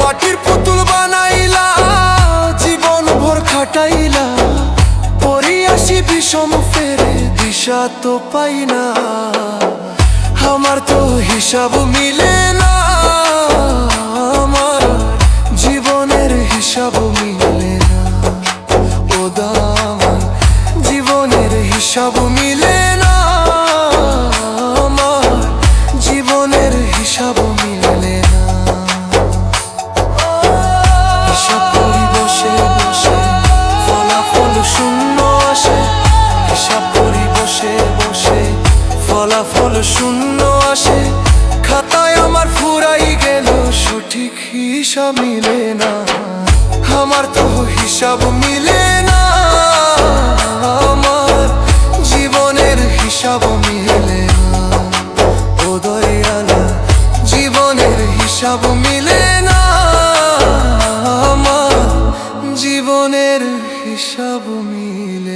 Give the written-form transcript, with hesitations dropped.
মাটির পুতুল বানাইলা, জীবন ভর খাটাইলা, পরি আসি বিষম ফেরে, দিশা তো পাই না। আমার তো হিসাব মিলে না, আমার জীবনের হিসাব মিলে না। ও আমার জীবনের হিসাব মিলে না, আমার জীবনের হিসাব মিলে না। হিসাব করি বসে বসে, ফলাফল শূন্য আসে। হিসাব করি বসে বসে, ফলাফল শূন্য আসে। খাতায় আমার ফুরাই গেল, সঠিক হিসাব মিলে না। আমার তো হিসাব মিলে না, আমার জীবনের হিসাব মিলে না। ও দয়ালা, জীবনের হিসাব মিলে না, আমার জীবনের হিসাব মিলে